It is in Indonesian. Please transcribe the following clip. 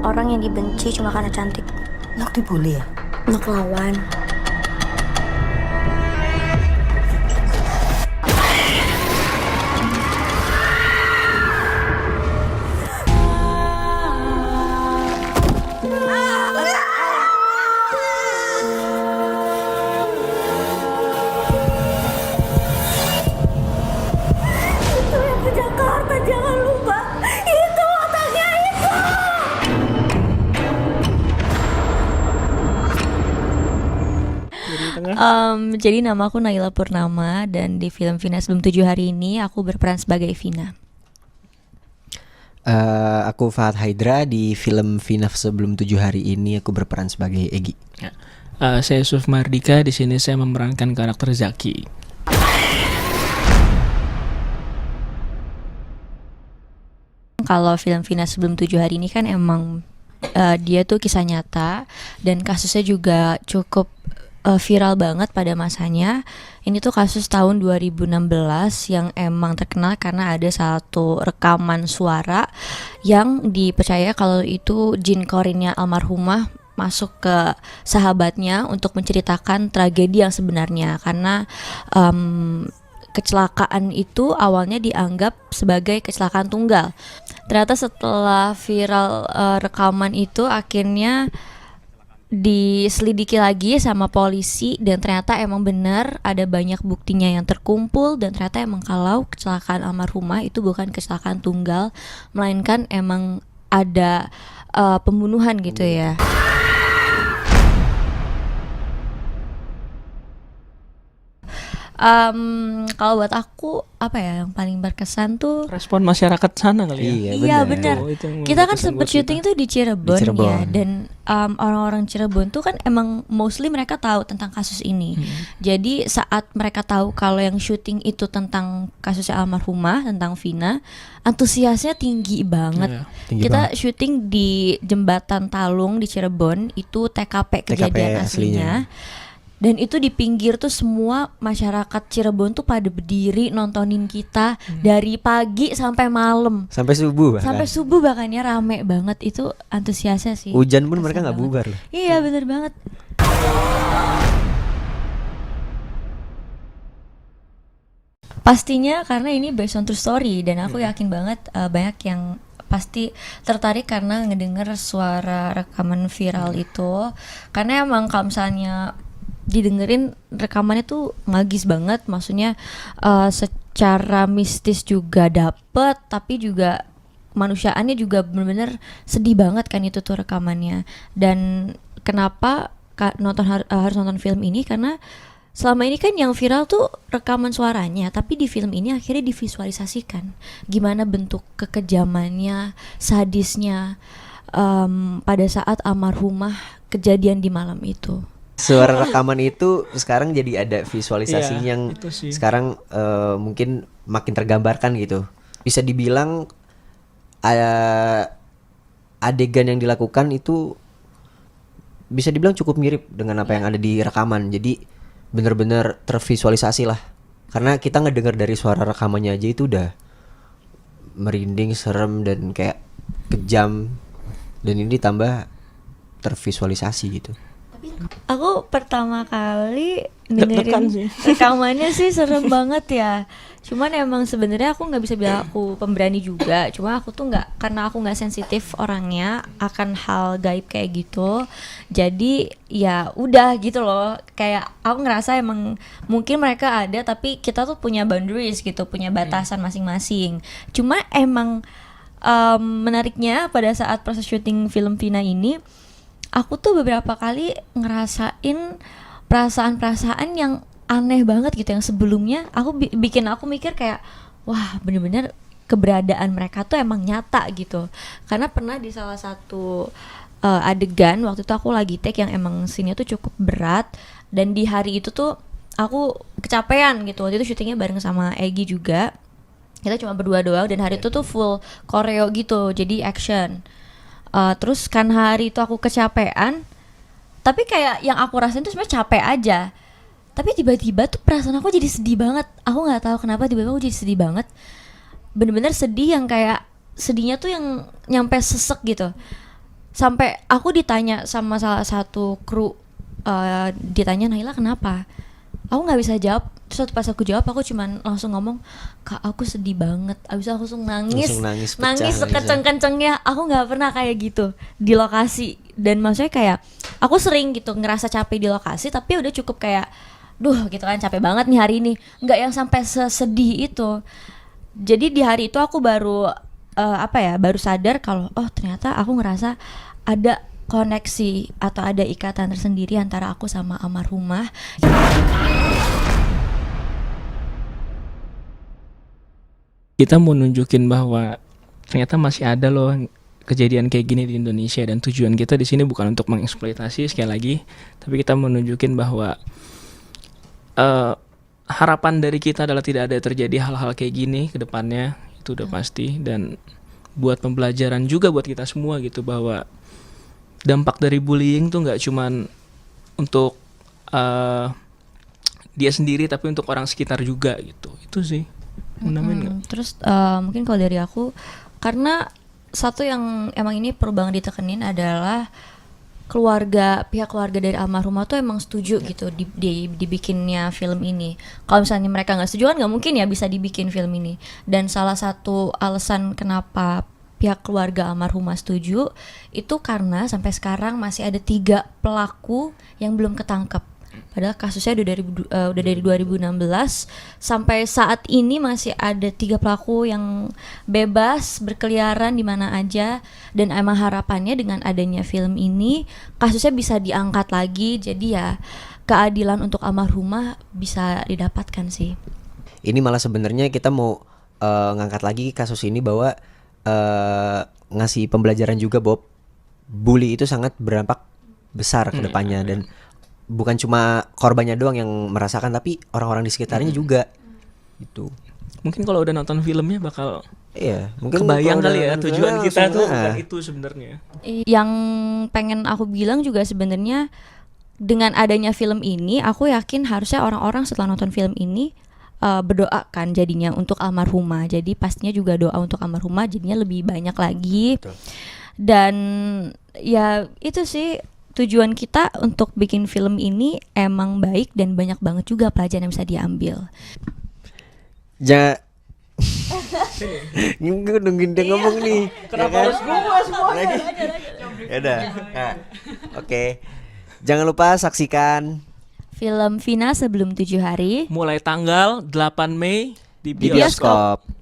orang yang dibenci cuma karena cantik. Nok dibully ya? Nok lawan. Itu yang ke Jakarta, jangan lupa. Itu otaknya itu. Jadi nama aku Naila Purnama dan di film Vina Sebelum 7 Hari ini aku berperan sebagai Vina. Aku Fahad Haidra, di film Vina Sebelum 7 Hari ini aku berperan sebagai Egi. Saya Yusuf Mardika, di sini saya memerankan karakter Zaki. Kalau film Vina Sebelum 7 Hari ini kan emang dia tuh kisah nyata dan kasusnya juga cukup viral banget pada masanya. Ini tuh kasus tahun 2016 yang emang terkenal karena ada satu rekaman suara yang dipercaya kalau itu jin korinnya almarhumah masuk ke sahabatnya untuk menceritakan tragedi yang sebenarnya. Karena kecelakaan itu awalnya dianggap sebagai kecelakaan tunggal. Ternyata setelah viral rekaman itu akhirnya diselidiki lagi sama polisi dan ternyata emang benar ada banyak buktinya yang terkumpul dan ternyata emang kalau kecelakaan almarhumah itu bukan kecelakaan tunggal melainkan emang ada pembunuhan gitu ya. Kalau buat aku apa ya yang paling berkesan tuh Respon masyarakat sana kali ya. iya benar. Itu yang Kita kan berkesan sempet buat syuting kita. itu di Cirebon, Di Cirebon. ya dan orang-orang Cirebon tuh kan emang mostly mereka tahu tentang kasus ini. Jadi saat mereka tahu kalau yang syuting itu tentang kasusnya almarhumah, tentang Vina, antusiasnya tinggi banget. Iya. Tinggi Kita banget. syuting di Jembatan Talung di Cirebon, itu TKP kejadian aslinya. Dan itu di pinggir tuh semua masyarakat Cirebon tuh pada berdiri nontonin kita dari pagi sampai malam. Sampai subuh bahkan. Sampai subuh bahkan ya, rame banget. Itu antusiasnya sih. Hujan pun mereka Kerasa nggak banget. bubar loh. Iya bener banget. Pastinya karena ini based on true story dan aku yakin banget banyak yang pasti tertarik karena ngedenger suara rekaman viral itu. Karena emang kalau misalnya didengerin rekamannya tuh magis banget, maksudnya secara mistis juga dapet, tapi juga manusiaannya juga bener-bener sedih banget kan itu tuh rekamannya. Dan kenapa harus nonton film ini, karena selama ini kan yang viral tuh rekaman suaranya, tapi di film ini akhirnya divisualisasikan gimana bentuk kekejamannya, sadisnya pada saat almarhumah kejadian di malam itu. Suara rekaman itu sekarang jadi ada visualisasi Iya, yang itu sih. sekarang mungkin makin tergambarkan gitu. Bisa dibilang adegan yang dilakukan itu bisa dibilang cukup mirip dengan apa yang ada di rekaman. Jadi bener-bener tervisualisasi lah. Karena kita ngedengar dari suara rekamannya aja itu udah merinding, serem dan kayak kejam. Dan ini ditambah tervisualisasi gitu. Aku pertama kali Deg-degan dengerin sih. rekamannya sih serem banget ya. Cuman emang sebenarnya aku nggak bisa bilang aku pemberani juga. Cuma aku tuh nggak, karena aku nggak sensitif orangnya akan hal gaib kayak gitu. Jadi ya udah gitu loh. Kayak aku ngerasa emang mungkin mereka ada, tapi kita tuh punya boundaries gitu, punya batasan masing-masing. Cuma emang menariknya pada saat proses syuting film Vina ini, aku tuh beberapa kali ngerasain perasaan-perasaan yang aneh banget gitu, yang sebelumnya aku bikin aku mikir kayak wah bener-bener keberadaan mereka tuh emang nyata gitu. Karena pernah di salah satu adegan waktu itu aku lagi take yang emang scene-nya tuh cukup berat, dan di hari itu tuh aku kecapean gitu. Waktu itu syutingnya bareng sama Egi juga, kita cuma berdua doang dan hari itu tuh full choreo gitu, jadi action. Terus kan hari itu aku kecapean, tapi kayak yang aku rasain tuh sebenarnya capek aja. Tapi tiba-tiba tuh perasaan aku jadi sedih banget. Aku nggak tahu kenapa tiba-tiba aku jadi sedih banget. Bener-bener sedih yang kayak sedihnya tuh yang nyampe sesek gitu. Sampai aku ditanya sama salah satu kru, ditanya Naila kenapa, aku nggak bisa jawab. Terus pas aku jawab aku cuman langsung ngomong, Kak aku sedih banget. Abis itu aku langsung nangis, Langsung nangis, pecah nangis nangisnya. sekeceng-kencengnya. Aku nggak pernah kayak gitu di lokasi. Dan maksudnya kayak aku sering gitu ngerasa capek di lokasi, tapi udah cukup kayak, duh gitu kan, capek banget nih hari ini. Nggak yang sampai sesedih itu. Jadi di hari itu aku baru baru sadar kalau oh ternyata aku ngerasa ada koneksi atau ada ikatan tersendiri antara aku sama almarhumah. Kita mau nunjukin bahwa ternyata masih ada loh kejadian kayak gini di Indonesia, dan tujuan kita di sini bukan untuk mengeksploitasi sekali lagi, tapi kita mau nunjukin bahwa harapan dari kita adalah tidak ada terjadi hal-hal kayak gini ke depannya, itu udah pasti. Dan buat pembelajaran juga buat kita semua gitu, bahwa dampak dari bullying tuh nggak cuman untuk dia sendiri, tapi untuk orang sekitar juga gitu. Itu sih. Terus mungkin kalau dari aku, karena satu yang emang ini perlu banget ditekenin adalah pihak keluarga dari almarhumah tuh emang setuju gitu dibikinnya film ini. Kalau misalnya mereka nggak setuju kan nggak mungkin ya bisa dibikin film ini. Dan salah satu alasan kenapa pihak keluarga almarhumah setuju itu karena sampai sekarang masih ada 3 pelaku yang belum ketangkep. Padahal kasusnya udah dari 2016 sampai saat ini masih ada 3 pelaku yang bebas berkeliaran di mana aja. Dan emang harapannya dengan adanya film ini kasusnya bisa diangkat lagi. Jadi ya keadilan untuk almarhumah bisa didapatkan sih. Ini malah sebenarnya kita mau ngangkat lagi kasus ini bahwa ngasih pembelajaran juga Bob. Bully itu sangat berdampak besar ke depannya, dan bukan cuma korbannya doang yang merasakan, tapi orang-orang di sekitarnya juga. Itu. Mungkin kalau udah nonton filmnya bakal mungkin kebayang kalau kali ya udah tujuan kita tuh bukan nah. itu sebenarnya. Yang pengen aku bilang juga sebenarnya dengan adanya film ini, aku yakin harusnya orang-orang setelah nonton film ini berdoa kan jadinya untuk almarhumah. Jadi pastinya juga doa untuk almarhumah jadinya lebih banyak lagi. Betul. Dan ya itu sih tujuan kita untuk bikin film ini emang baik, dan banyak banget juga pelajaran yang bisa diambil. Gue nungguin dia ngomong nih. Kenapa harus gua semua? Ya udah. Nah, oke. Jangan lupa saksikan Film Vina Sebelum 7 Hari Mulai tanggal 8 Mei di di bioskop. bioskop.